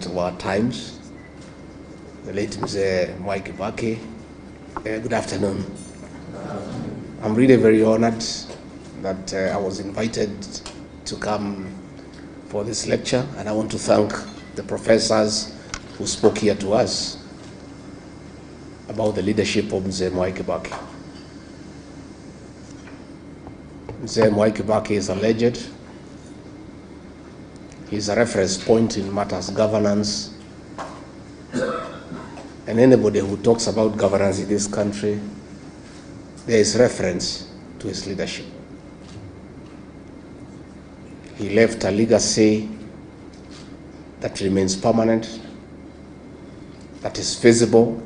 of our times, the late Mr. Kibaki. Good afternoon. I'm really very honored that I was invited to come for this lecture, and I want to thank the professors who spoke here to us about the leadership of Mr. Kibaki. Mr. Kibaki is a legend. He's a reference point in matters governance. And anybody who talks about governance in this country, there is reference to his leadership. He left a legacy that remains permanent, that is visible,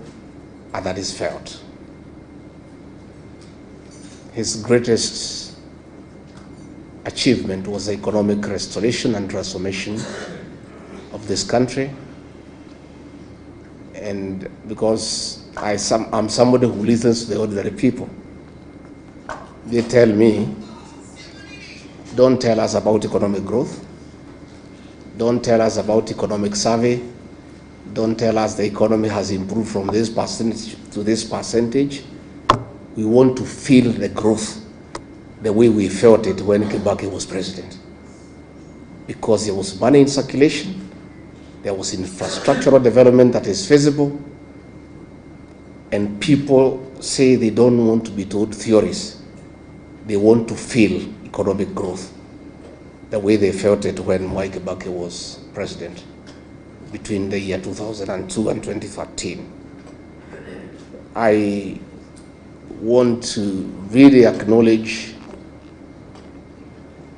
and that is felt. His greatest achievement was the economic restoration and transformation of this country. And because I'm somebody who listens to the ordinary people, they tell me, don't tell us about economic growth, don't tell us about economic survey, don't tell us the economy has improved from this percentage to this percentage. We want to feel the growth the way we felt it when Kibaki was president. Because there was money in circulation, there was infrastructural development that is feasible, and people say they don't want to be told theories. They want to feel economic growth the way they felt it when Kibaki was president between the year 2002 and 2013. I want to really acknowledge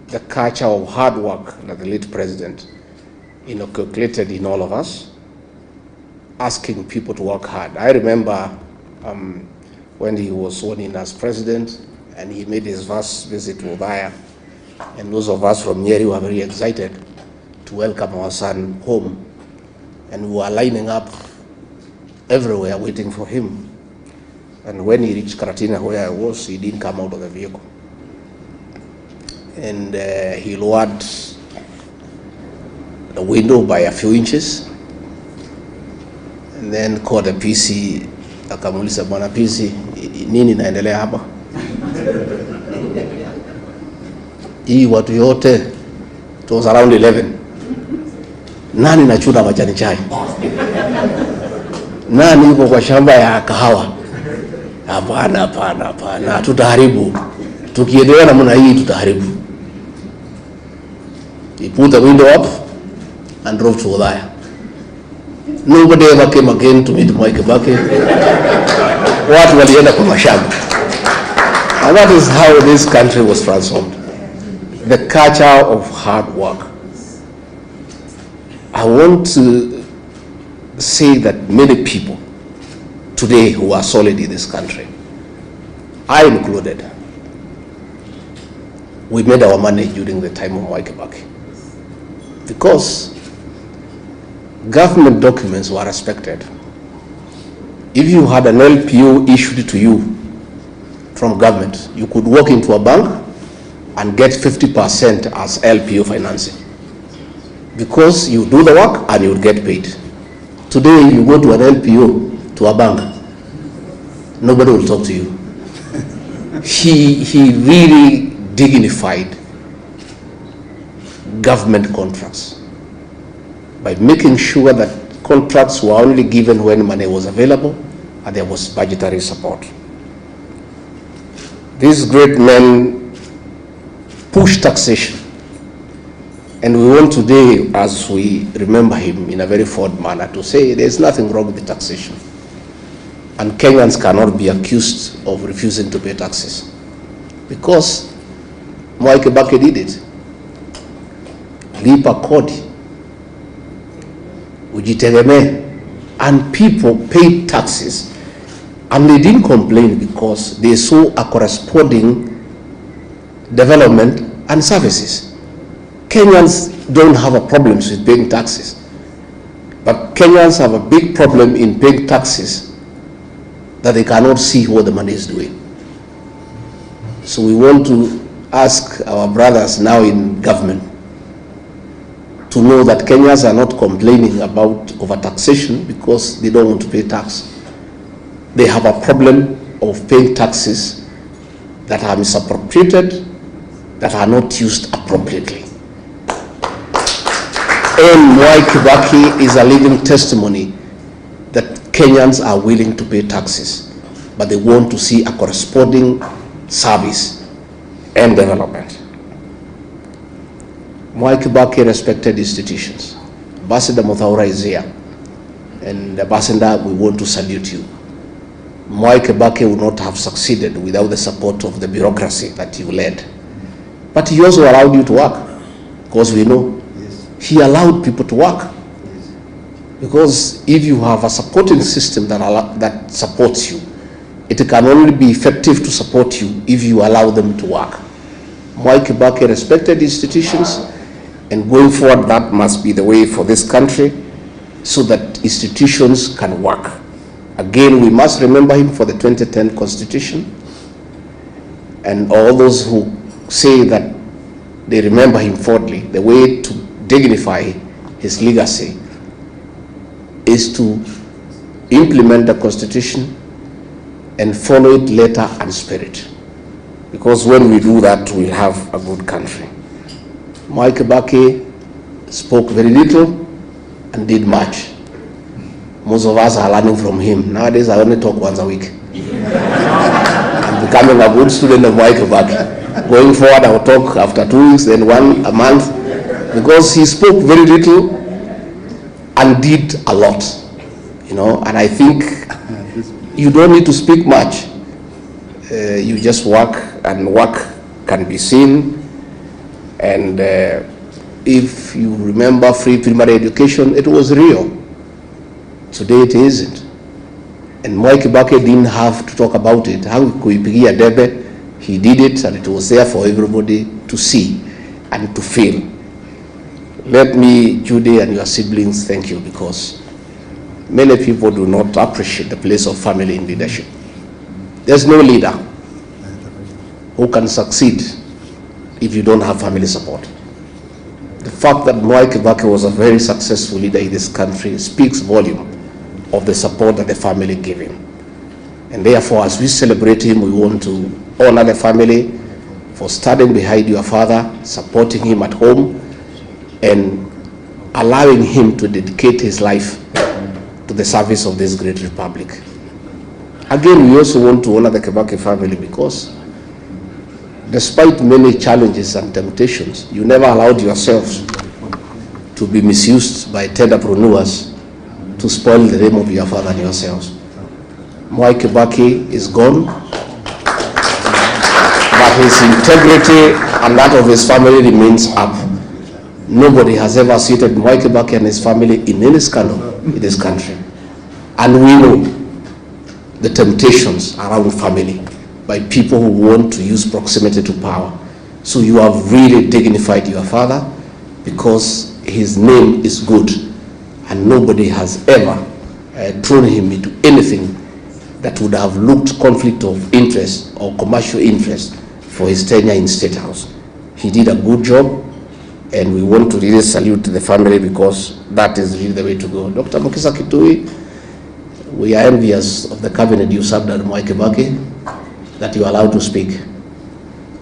the culture of hard work that the late president inculcated in all of us, asking people to work hard. I remember when he was sworn in as president and he made his first visit to Ubaya, and those of us from Nyeri were very excited to welcome our son home, and we were lining up everywhere waiting for him. And when he reached Karatina, where I was, he didn't come out of the vehicle. And he lowered the window by a few inches, and then called the PC, akamuuliza, bwana PC, nini naendelea hapa? Hii watu yote, it was around 11. Nani nachuna majani chai? Nani yuko kwa shamba ya kahawa? Hapana, tutaharibu. Tukiendelea namna hii tutaharibu. He put the window up and drove to Udaya. Nobody ever came again to meet Kibaki. Watu walienda kwa mashamba. And that is how this country was transformed. The culture of hard work. I want to say that many people today who are solid in this country, I included, we made our money during the time of Kibaki. Because government documents were respected. If you had an LPO issued to you from government, you could walk into a bank and get 50% as LPO financing. Because you do the work and you get paid. Today you go to an LPO, to a bank, nobody will talk to you. He really dignified government contracts by making sure that contracts were only given when money was available and there was budgetary support. These great men pushed taxation, and we want today, as we remember him in a very fond manner, to say there's nothing wrong with the taxation, and Kenyans cannot be accused of refusing to pay taxes, because Kibaki did it. Lipa kodi, ujitegemee, and people paid taxes, and they didn't complain because they saw a corresponding development and services. Kenyans don't have a problem with paying taxes, but Kenyans have a big problem in paying taxes that they cannot see what the money is doing. So we want to ask our brothers now in government to know that Kenyans are not complaining about overtaxation because they don't want to pay tax. They have a problem of paying taxes that are misappropriated, that are not used appropriately. And Mwai Kibaki is a living testimony that Kenyans are willing to pay taxes, but they want to see a corresponding service and development. Mwai Kibaki respected institutions. Ambassador Muthaura is here, and Ambassador, we want to salute you. Mwai Kibaki would not have succeeded without the support of the bureaucracy that you led. But he also allowed you to work, because we know he allowed people to work. Because if you have a supporting system that supports you, it can only be effective to support you if you allow them to work. Mwai Kibaki respected institutions, and going forward, that must be the way for this country, so that institutions can work. Again, we must remember him for the 2010 Constitution, and all those who say that they remember him fondly, the way to dignify his legacy is to implement the Constitution and follow it letter and spirit. Because when we do that, we'll have a good country. Mwai Kibaki spoke very little and did much. Most of us are learning from him. Nowadays, I only talk once a week. I'm becoming a good student of Mwai Kibaki. Going forward, I'll talk after 2 weeks, then one a month, because he spoke very little and did a lot, you know. And I think you don't need to speak much. You just work, and work can be seen. And if you remember free primary education, it was real. Today it isn't. And Mwai Kibaki didn't have to talk about it. Kuipigia debe, he did it, and it was there for everybody to see and to feel. Let me, Judy and your siblings, thank you, because many people do not appreciate the place of family in leadership. There's no leader who can succeed if you don't have family support. The fact that Mwai Kibaki was a very successful leader in this country speaks volume of the support that the family gave him. And therefore, as we celebrate him, we want to honor the family for standing behind your father, supporting him at home, and allowing him to dedicate his life to the service of this great republic. Again, we also want to honor the Kibaki family, because despite many challenges and temptations, you never allowed yourselves to be misused by entrepreneurs to spoil the name of your father and yourselves. Mwai Kibaki is gone, but his integrity and that of his family remains up. Nobody has ever seated Mwai Kibaki and his family in any scandal in this country. And we know the temptations around family by people who want to use proximity to power. So you have really dignified your father, because his name is good, and nobody has ever thrown him into anything that would have looked conflict of interest or commercial interest for his tenure in State House. He did a good job, and we want to really salute the family, because that is really the way to go. Dr. Mukisa Kitui, we are envious of the cabinet you served under Mwai Kibaki, that you are allowed to speak.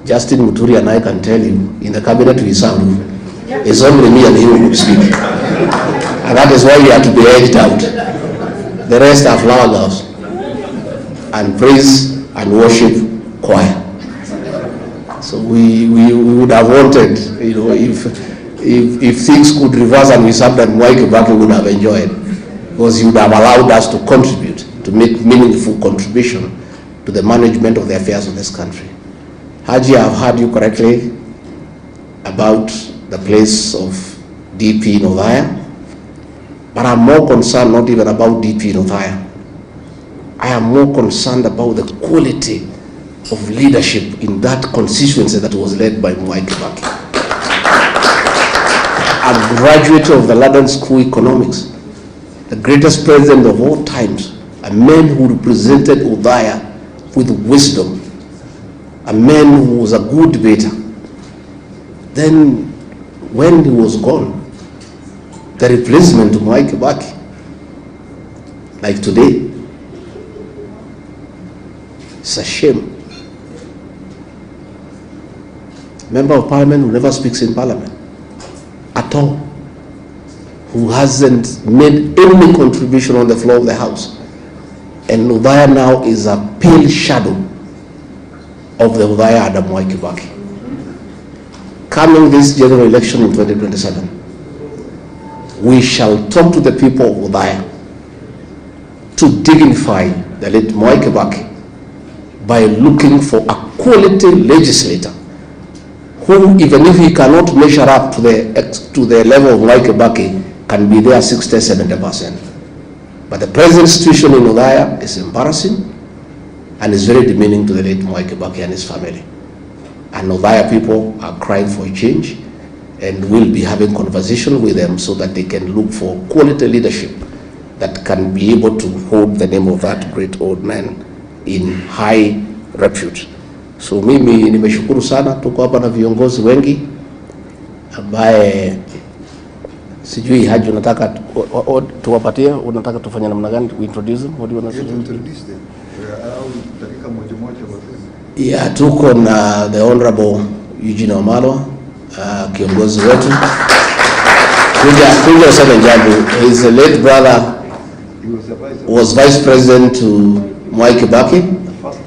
Justin Muturi and I can tell you, in the cabinet we served, it's only me and him who could speak. And that is why we have to be edged out. The rest are flower girls and praise and worship choir. So we would have wanted, you know, if things could reverse and we served and Mwai Kibaki would have enjoyed, because he would have allowed us to contribute, to make meaningful contribution to the management of the affairs of this country. Haji, I have heard you correctly about the place of DP in Othaya, but I'm more concerned not even about DP in Othaya. I am more concerned about the quality of leadership in that constituency that was led by Mwai Kibaki. A graduate of the London School of Economics, the greatest president of all times, a man who represented Othaya with wisdom, a man who was a good debater. Then when he was gone, the replacement to Mwai Kibaki, like today. It's a shame. Member of Parliament who never speaks in Parliament at all, who hasn't made any contribution on the floor of the House. And Udhaya now is a pale shadow of the Udhaya Adam Mwai Kibaki. Coming this general election in 2027, we shall talk to the people of Udhaya to dignify the late Mwai Kibaki by looking for a quality legislator who, even if he cannot measure up to the level of Mwai Kibaki, can be there 60-70%. But the present situation in Udhaya is embarrassing and is very demeaning to the late Mwai Kibaki and his family. And Udhaya people are crying for a change, and we'll be having conversation with them so that they can look for quality leadership that can be able to hold the name of that great old man in high repute. So mimi nimeshukuru sana, tuko hapa na viongozi wengi ambaye sijui Haji unataka tuwapatie, unataka tufanye namna gani, we introduce them, what do you want to introduce them? Dakika moja moja. Yeah, tuko na the Honorable Eugene Wamalwa, kiongozi wetu. Kuja useme jambo. His late brother was vice president to Mwai Kibaki.